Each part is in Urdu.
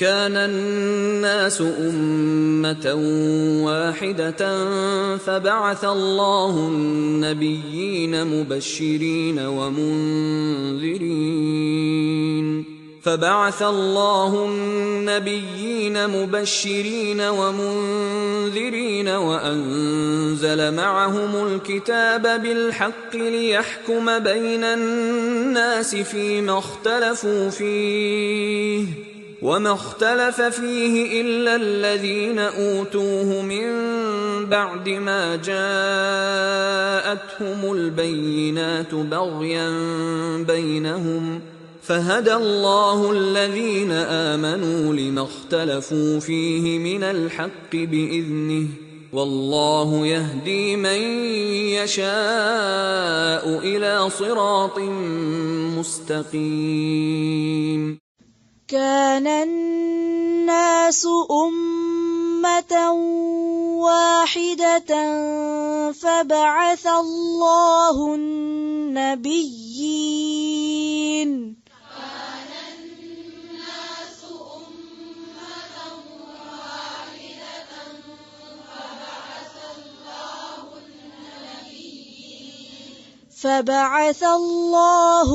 كان الناس أمة واحدة فبعث الله النبيين مبشرين ومنذرين وأنزل معهم الكتاب بالحق ليحكم بين الناس فيما اختلفوا فيه وما اختلف فيه إلا الذين أوتوه من بعد ما جاءتهم البينات بغيا بينهم فهدى الله الذين آمنوا لما اختلفوا فيه من الحق بإذنه والله يهدي من يشاء إلى صراط مستقيم. كان الناس أمة واحدة فبعث الله النبيين فبعث الله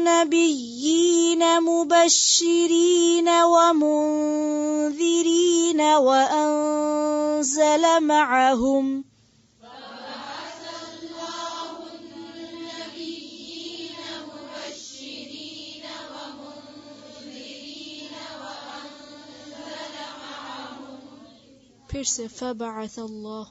النبيين مبشرين ومنذرين وأنزل معهم پھر سے فبعث اللہ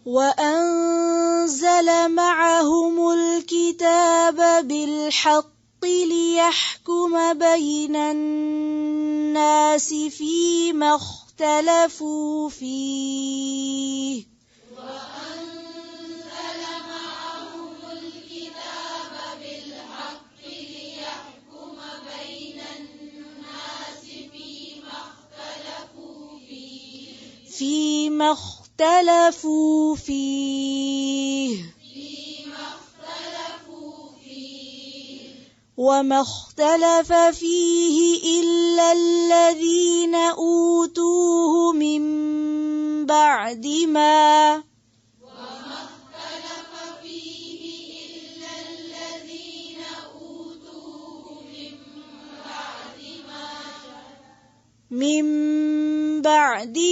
وأنزل معهم الكتاب بالحق ليحكم بين الناس فيما اختلفوا فيه فيما اختلفوا فيه وما اختلف فيه إلا الذين أوتوه من بعد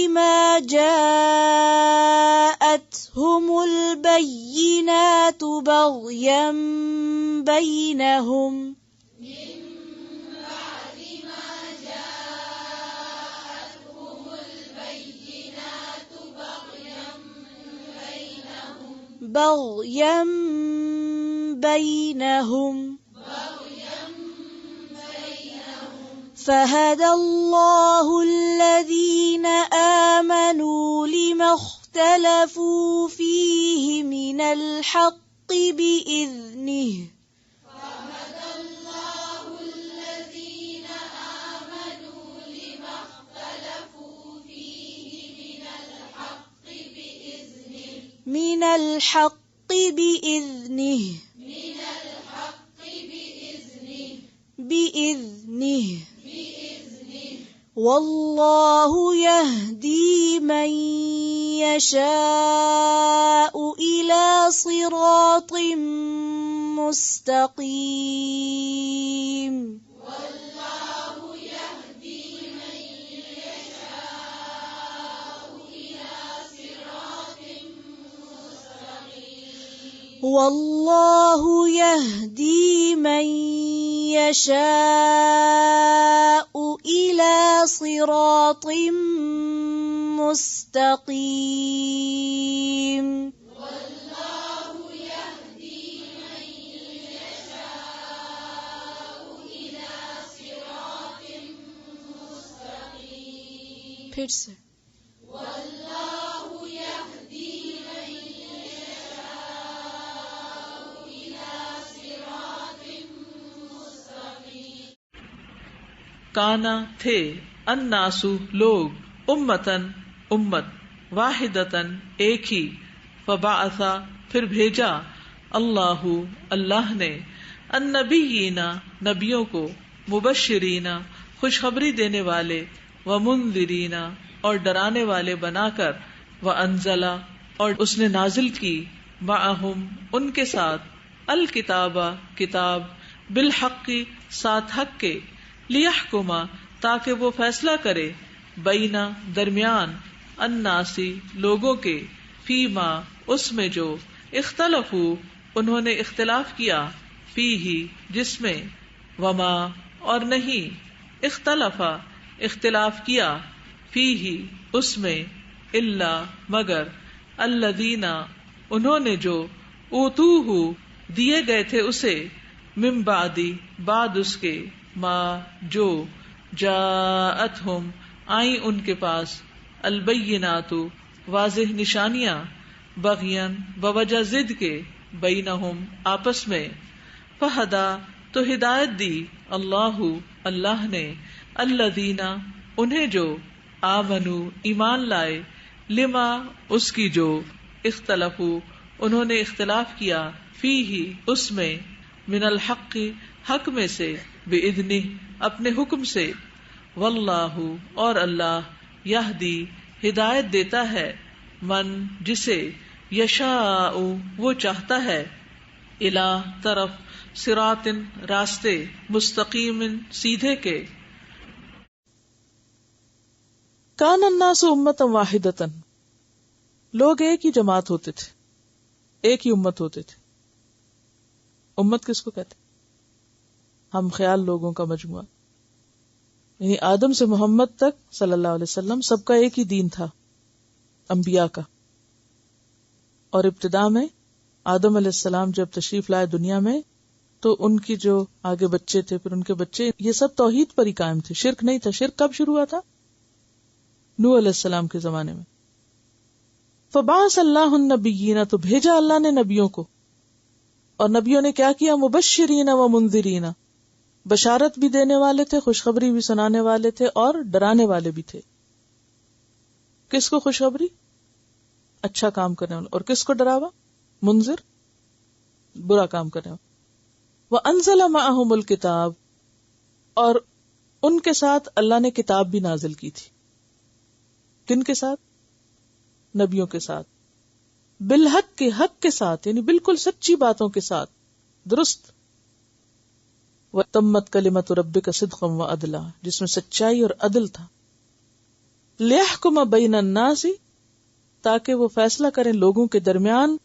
ما جاءتهم البينات بغيا بينهم فهدى الله الذين آمنوا لما اختلفوا فيه من الحق بإذنه بإذنه والله يهدي من يشاء إلى صراط مستقيم. والله يهدي من يشاء إلى صراط مستقيم. والله يهدي من يشاء إلى صراط مستقيم. پھر سے کانا تھے، الناسو لوگ، امتن امت، واحدتن ایک ہی، فبعث پھر بھیجا اللہ اللہ نے النبیین نبیوں کو، مبشرین خوشخبری دینے والے، ومنذرین اور ڈرانے والے بنا کر، وانزل اور اس نے نازل کی، معہم ان کے ساتھ، الکتاب کتاب، بالحق ساتھ حق کے، لیحکم تاکہ وہ فیصلہ کرے، بینا درمیان، الناسی لوگوں کے، فیما اس میں جو، اختلفو انہوں نے اختلاف کیا، فیہ جس میں، وما اور نہیں، اختلفا اختلاف کیا، فیہ اس میں، الا مگر، الذین انہوں نے جو، اوتوہ دیے گئے تھے اسے، من بعدی بعد اس کے، ما جو، جاءتہم آئیں ان کے پاس، البینات واضح نشانیاں، بغیاً بوجہ ضد کے، بینہم آپس میں، فہدا تو ہدایت دی، اللہ اللہ نے، الذین انہیں جو، آمنو ایمان لائے، لما اس کی جو، اختلفو انہوں نے اختلاف کیا، فیہ اس میں، من الحق حق میں سے، بإذنہ اپنے حکم سے، واللہ اور اللہ، یہدی ہدایت دیتا ہے، من جسے، یشاء وہ چاہتا ہے، الی طرف، صراط راستے، مستقیم سیدھے کے۔ کان الناس امتا واحدتا، لوگ ایک ہی جماعت ہوتے تھے، ایک ہی امت ہوتے تھے۔ امت کس کو کہتے؟ ہم خیال لوگوں کا مجموعہ، یعنی آدم سے محمد تک صلی اللہ علیہ وسلم سب کا ایک ہی دین تھا، انبیاء کا۔ اور ابتدا میں آدم علیہ السلام جب تشریف لائے دنیا میں تو ان کی جو آگے بچے تھے، پھر ان کے بچے، یہ سب توحید پر ہی قائم تھے، شرک نہیں تھا۔ شرک کب شروع ہوا تھا؟ نوح علیہ السلام کے زمانے میں۔ فبعث اللہ النبیین، تو بھیجا اللہ نے نبیوں کو، اور نبیوں نے کیا کیا؟ مبشرین و منذرین، بشارت بھی دینے والے تھے، خوشخبری بھی سنانے والے تھے، اور ڈرانے والے بھی تھے۔ کس کو خوشخبری؟ اچھا کام کرنے والے، اور کس کو ڈراوا؟ منذر، برا کام کرنے والے۔ وانزل معہم الکتاب، اور ان کے ساتھ اللہ نے کتاب بھی نازل کی تھی۔ کن کے ساتھ؟ نبیوں کے ساتھ، بالحق کے، حق کے ساتھ، یعنی بالکل سچی باتوں کے ساتھ، درست۔ وتمت کلمۃ ربک صدقا وعدلا، جس میں سچائی اور عدل تھا۔ لیحکم بین الناس، تاکہ وہ فیصلہ کریں لوگوں کے درمیان،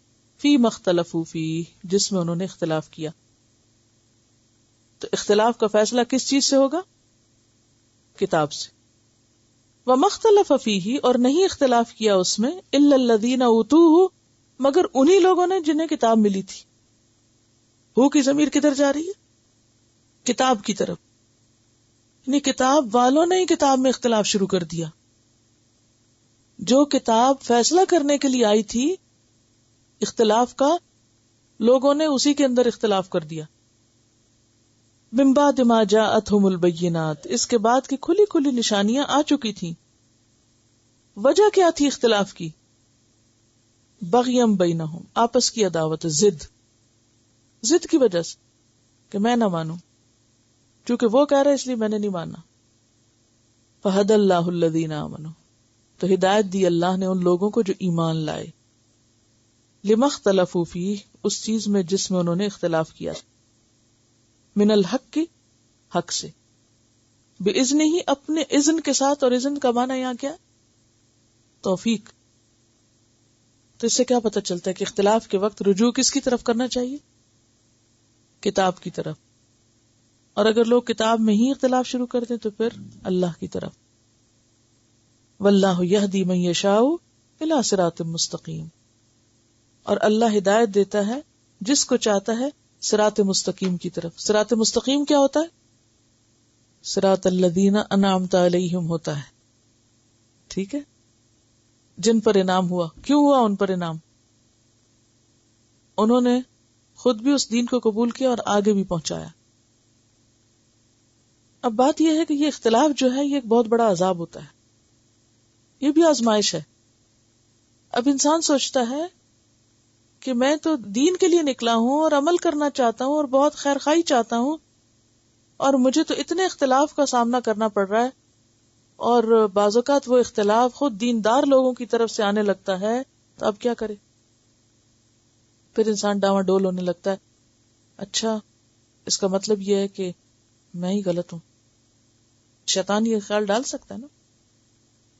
فی مختلفوا فیہ جس میں انہوں نے اختلاف کیا۔ تو اختلاف کا فیصلہ کس چیز سے ہوگا؟ کتاب سے۔ وما اختلف فیہ، اور نہیں اختلاف کیا اس میں، الا الذین اوتوہ مگر انہی لوگوں نے جنہیں کتاب ملی تھی۔ ہو کی ضمیر کدھر جا رہی ہے؟ کتاب کی طرف، یعنی کتاب والوں نے ہی کتاب میں اختلاف شروع کر دیا۔ جو کتاب فیصلہ کرنے کے لیے آئی تھی اختلاف کا، لوگوں نے اسی کے اندر اختلاف کر دیا۔ من بعد ما جاءتهم البینات، اس کے بعد کی کھلی کھلی نشانیاں آ چکی تھیں۔ وجہ کیا تھی اختلاف کی؟ بغیم بینہم، آپس کی عداوت، ضد کی وجہ سے کہ میں نہ مانوں، چونکہ وہ کہہ رہے اس لیے میں نے نہیں ماننا۔ فہدی اللہ الذین آمنوا، تو ہدایت دی اللہ نے ان لوگوں کو جو ایمان لائے، لما اختلفوا فیہ اس چیز میں جس میں انہوں نے اختلاف کیا، من الحق کی، حق سے، باذن ہی اپنے اذن کے ساتھ، اور اذن کا معنی یہاں کیا؟ توفیق۔ تو اس سے کیا پتہ چلتا ہے کہ اختلاف کے وقت رجوع کس کی طرف کرنا چاہیے؟ کتاب کی طرف۔ اور اگر لوگ کتاب میں ہی اختلاف شروع کر دیں تو پھر اللہ کی طرف۔ واللہ یہدی من یشاء الی صراط مستقیم، اور اللہ ہدایت دیتا ہے جس کو چاہتا ہے صراط مستقیم کی طرف۔ صراط مستقیم کیا ہوتا ہے؟ صراط الذین انعمت علیہم ہوتا ہے، ٹھیک ہے، جن پر انعام ہوا۔ کیوں ہوا ان پر انعام؟ انہوں نے خود بھی اس دین کو قبول کیا اور آگے بھی پہنچایا۔ اب بات یہ ہے کہ یہ اختلاف جو ہے یہ ایک بہت بڑا عذاب ہوتا ہے، یہ بھی آزمائش ہے. اب انسان سوچتا ہے کہ میں تو دین کے لیے نکلا ہوں اور عمل کرنا چاہتا ہوں اور بہت خیر خواہی چاہتا ہوں، اور مجھے تو اتنے اختلاف کا سامنا کرنا پڑ رہا ہے، اور بعض اوقات وہ اختلاف خود دیندار لوگوں کی طرف سے آنے لگتا ہے، تو اب کیا کرے؟ پھر انسان ڈاواں ڈول ہونے لگتا ہے. اچھا، اس کا مطلب یہ ہے کہ میں ہی غلط ہوں. شیطان یہ خیال ڈال سکتا ہے نا،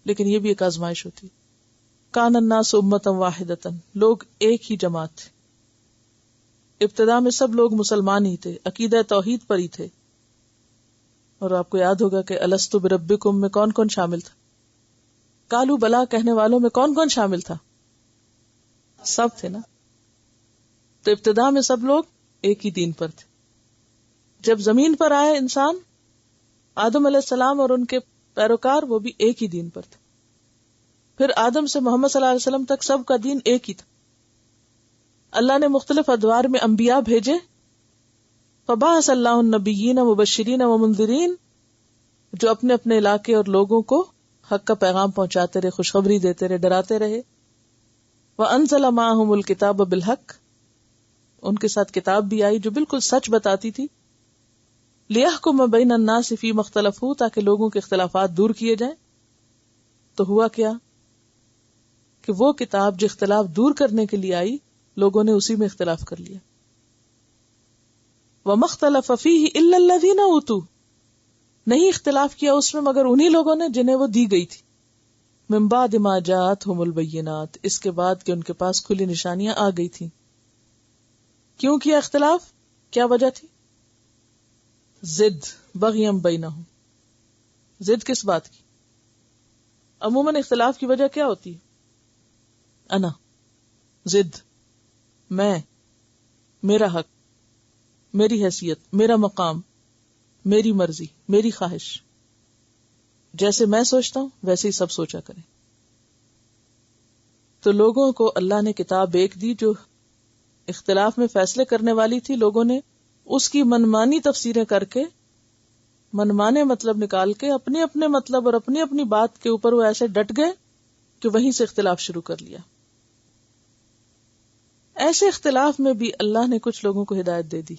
لیکن یہ بھی ایک آزمائش ہوتی. کان الناس امۃ واحدۃ، لوگ ایک ہی جماعت تھے. ابتدا میں سب لوگ مسلمان ہی تھے، عقیدہ توحید پر ہی تھے. اور آپ کو یاد ہوگا کہ الستو بربکم میں کون کون شامل تھا؟ قالوا بلا کہنے والوں میں کون کون شامل تھا؟ سب تھے نا. تو ابتدا میں سب لوگ ایک ہی دین پر تھے. جب زمین پر آئے انسان، آدم علیہ السلام اور ان کے پیروکار، وہ بھی ایک ہی دین پر تھے. پھر آدم سے محمد صلی اللہ علیہ وسلم تک سب کا دین ایک ہی تھا. اللہ نے مختلف ادوار میں انبیاء بھیجے. فبعث اللہ النبیین مبشرین ومنذرین، جو اپنے اپنے علاقے اور لوگوں کو حق کا پیغام پہنچاتے رہے، خوشخبری دیتے رہے، ڈراتے رہے. وانزل معہم الکتاب بالحق، ان کے ساتھ کتاب بھی آئی جو بالکل سچ بتاتی تھی. لیحکم بین الناس فیما اختلفوا، تاکہ لوگوں کے اختلافات دور کیے جائیں. تو ہوا کیا کہ وہ کتاب جو اختلاف دور کرنے کے لیے آئی، لوگوں نے اسی میں اختلاف کر لیا. وَمَا اخْتَلَفَ فِيهِ إِلَّا الَّذِينَ أُوتُوا، نہیں اختلاف کیا اس میں مگر انہی لوگوں نے جنہیں وہ دی گئی تھی. مِن بَعْدِ مَا جَاءَتْهُمُ الْبَيِّنَاتُ، اس کے بعد کہ ان کے پاس کھلی نشانیاں آ گئی تھیں. کیوں کیا اختلاف؟ کیا وجہ تھی؟ ضد، بغیم بینہم. ضد کس بات کی؟ عموماً اختلاف کی وجہ کیا ہوتی ہے؟ انا، ضد، میں، میرا حق، میری حیثیت، میرا مقام، میری مرضی، میری خواہش. جیسے میں سوچتا ہوں ویسے ہی سب سوچا کریں. تو لوگوں کو اللہ نے کتاب ایک دی جو اختلاف میں فیصلے کرنے والی تھی. لوگوں نے اس کی منمانی تفسیریں کر کے، منمانے مطلب نکال کے، اپنے اپنے مطلب اور اپنی اپنی بات کے اوپر وہ ایسے ڈٹ گئے کہ وہیں سے اختلاف شروع کر لیا. ایسے اختلاف میں بھی اللہ نے کچھ لوگوں کو ہدایت دے دی.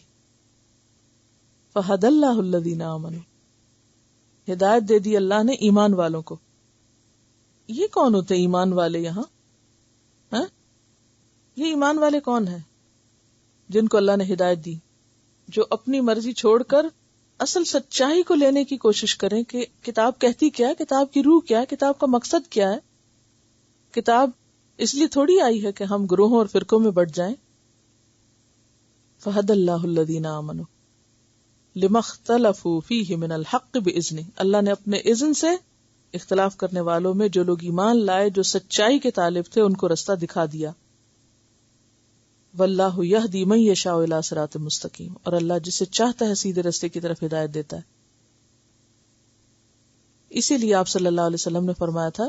فَهَدَى اللَّهُ الَّذِينَ آمَنُوا، ہدایت دے دی اللہ نے ایمان والوں کو. یہ کون ہوتے ایمان والے یہاں؟ یہ ایمان والے کون ہیں جن کو اللہ نے ہدایت دی؟ جو اپنی مرضی چھوڑ کر اصل سچائی کو لینے کی کوشش کریں کہ کتاب کہتی کیا ہے، کتاب کی روح کیا ہے، کتاب کا مقصد کیا ہے. کتاب اس لیے تھوڑی آئی ہے کہ ہم گروہوں اور فرقوں میں بٹ جائیں. فَهَدَى اللَّهُ الَّذِينَ آمَنُوا لِمَا اخْتَلَفُوا فِيهِ مِنَ الْحَقِّ بِإِذْنِهِ، اللہ نے اپنے اذن سے اختلاف کرنے والوں میں جو لوگ ایمان لائے، جو سچائی کے طالب تھے، ان کو رستہ دکھا دیا. وَاللَّهُ يَهْدِي مَن يَشَاءُ إِلَىٰ صِرَاطٍ مُسْتَقِيمٍ، اور اللہ جسے چاہتا ہے سیدھے رستے کی طرف ہدایت دیتا ہے. اسی لیے آپ صلی اللہ علیہ وسلم نے فرمایا تھا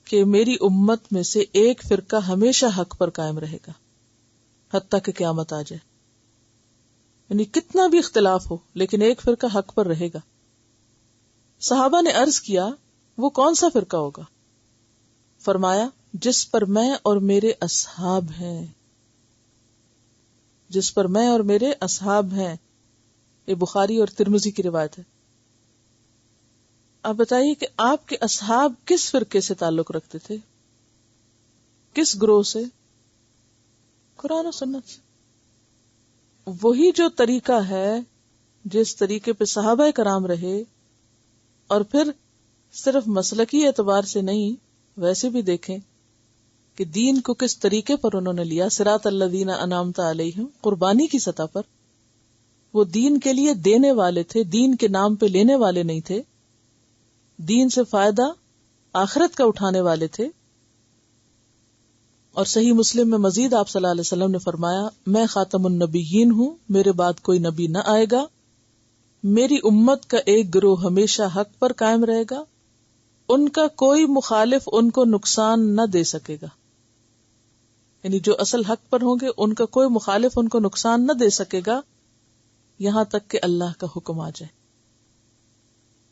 کہ میری امت میں سے ایک فرقہ ہمیشہ حق پر قائم رہے گا حتیٰ کہ قیامت آ جائے. یعنی کتنا بھی اختلاف ہو لیکن ایک فرقہ حق پر رہے گا. صحابہ نے عرض کیا وہ کون سا فرقہ ہوگا؟ فرمایا جس پر میں اور میرے اصحاب ہیں. جس پر میں اور میرے اصحاب ہیں. یہ بخاری اور ترمذی کی روایت ہے. آپ بتائیے کہ آپ کے اصحاب کس فرقے سے تعلق رکھتے تھے؟ کس گروہ سے؟ قرآن و سنت سے. وہی جو طریقہ ہے جس طریقے پہ صحابہ کرام رہے، اور پھر صرف مسلکی اعتبار سے نہیں، ویسے بھی دیکھیں کہ دین کو کس طریقے پر انہوں نے لیا. صراط الذین انعمت علیہم، قربانی کی سطح پر. وہ دین کے لیے دینے والے تھے، دین کے نام پہ لینے والے نہیں تھے. دین سے فائدہ آخرت کا اٹھانے والے تھے. اور صحیح مسلم میں مزید آپ صلی اللہ علیہ وسلم نے فرمایا میں خاتم النبیین ہوں، میرے بعد کوئی نبی نہ آئے گا. میری امت کا ایک گروہ ہمیشہ حق پر قائم رہے گا، ان کا کوئی مخالف ان کو نقصان نہ دے سکے گا. یعنی جو اصل حق پر ہوں گے ان کا کوئی مخالف ان کو نقصان نہ دے سکے گا یہاں تک کہ اللہ کا حکم آ جائے.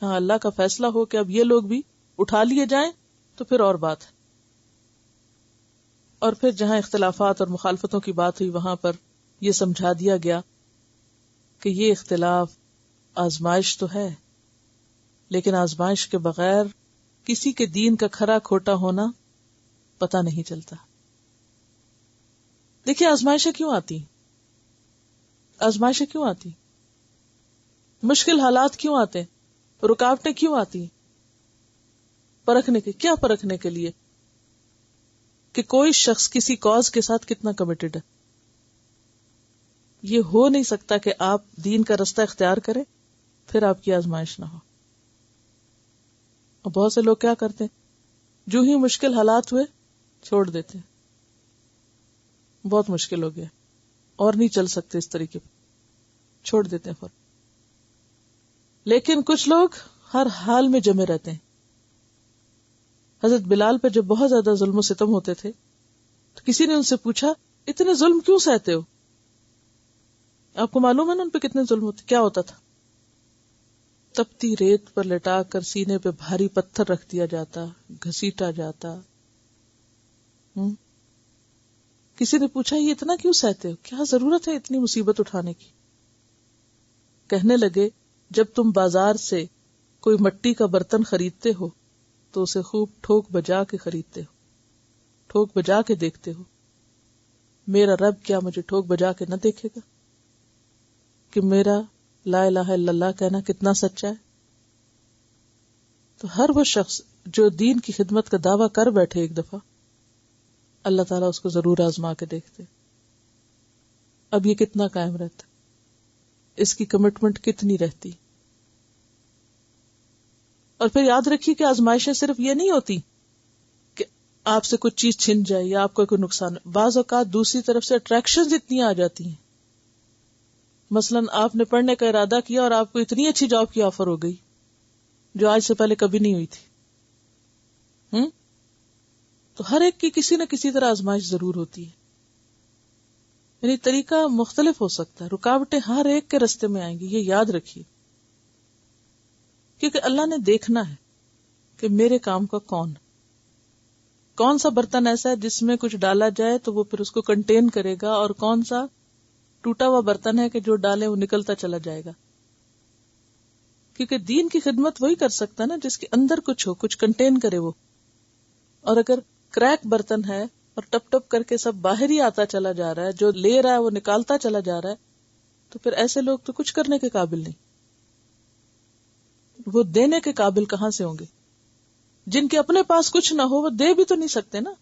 ہاں، اللہ کا فیصلہ ہو کہ اب یہ لوگ بھی اٹھا لیے جائیں تو پھر اور بات ہے. اور پھر جہاں اختلافات اور مخالفتوں کی بات ہوئی وہاں پر یہ سمجھا دیا گیا کہ یہ اختلاف آزمائش تو ہے، لیکن آزمائش کے بغیر کسی کے دین کا کھرا کھوٹا ہونا پتہ نہیں چلتا. دیکھیے آزمائشیں کیوں آتی، آزمائشیں کیوں آتی، مشکل حالات کیوں آتے، رکاوٹیں کیوں آتی؟ پرکھنے کے، کیا پرکھنے کے لیے کہ کوئی شخص کسی کاز کے ساتھ کتنا کمیٹڈ ہے. یہ ہو نہیں سکتا کہ آپ دین کا رستہ اختیار کریں پھر آپ کی آزمائش نہ ہو. اور بہت سے لوگ کیا کرتے ہیں، جو ہی مشکل حالات ہوئے چھوڑ دیتے ہیں، بہت مشکل ہو گیا اور نہیں چل سکتے اس طریقے پہ، چھوڑ دیتے ہیں فوراً. لیکن کچھ لوگ ہر حال میں جمے رہتے ہیں. حضرت بلال پہ جب بہت زیادہ ظلم و ستم ہوتے تھے تو کسی نے ان سے پوچھا اتنے ظلم کیوں سہتے ہو؟ آپ کو معلوم ہے نا ان پہ کتنے ظلم ہوتے؟ کیا ہوتا تھا؟ تپتی ریت پر لٹا کر سینے پہ بھاری پتھر رکھ دیا جاتا، گھسیٹا جاتا. کسی نے پوچھا یہ اتنا کیوں سہتے ہو، کیا ضرورت ہے اتنی مصیبت اٹھانے کی؟ کہنے لگے جب تم بازار سے کوئی مٹی کا برتن خریدتے ہو تو اسے خوب ٹھوک بجا کے خریدتے ہو، ٹھوک بجا کے دیکھتے ہو. میرا رب کیا مجھے ٹھوک بجا کے نہ دیکھے گا کہ میرا لا الہ الا اللہ کہنا کتنا سچا ہے؟ تو ہر وہ شخص جو دین کی خدمت کا دعویٰ کر بیٹھے ایک دفعہ، اللہ تعالیٰ اس کو ضرور آزما کے دیکھتے. اب یہ کتنا قائم رہتا، اس کی کمٹمنٹ کتنی رہتی. اور پھر یاد رکھیے کہ آزمائشیں صرف یہ نہیں ہوتی کہ آپ سے کچھ چیز چھن جائے یا آپ کو کوئی نقصان. بعض اوقات دوسری طرف سے اٹریکشنز اتنی آ جاتی ہیں. مثلاً آپ نے پڑھنے کا ارادہ کیا اور آپ کو اتنی اچھی جاب کی آفر ہو گئی جو آج سے پہلے کبھی نہیں ہوئی تھی. تو ہر ایک کی کسی نہ کسی طرح آزمائش ضرور ہوتی ہے. یعنی طریقہ مختلف ہو سکتا ہے، رکاوٹیں ہر ایک کے رستے میں آئیں گی، یہ یاد رکھیے. کیونکہ اللہ نے دیکھنا ہے کہ میرے کام کا کون سا برتن ایسا ہے جس میں کچھ ڈالا جائے تو وہ پھر اس کو کنٹین کرے گا، اور کون سا ٹوٹا ہوا برتن ہے کہ جو ڈالے وہ نکلتا چلا جائے گا. کیونکہ دین کی خدمت وہی کر سکتا ہے نا جس کے اندر کچھ ہو، کچھ کنٹین کرے وہ. اور اگر کریک برتن ہے اور ٹپ ٹپ کر کے سب باہر ہی آتا چلا جا رہا ہے، جو لے رہا ہے وہ نکالتا چلا جا رہا ہے، تو پھر ایسے لوگ تو کچھ کرنے کے قابل نہیں. وہ دینے کے قابل کہاں سے ہوں گے؟ جن کے اپنے پاس کچھ نہ ہو وہ دے بھی تو نہیں سکتے نا.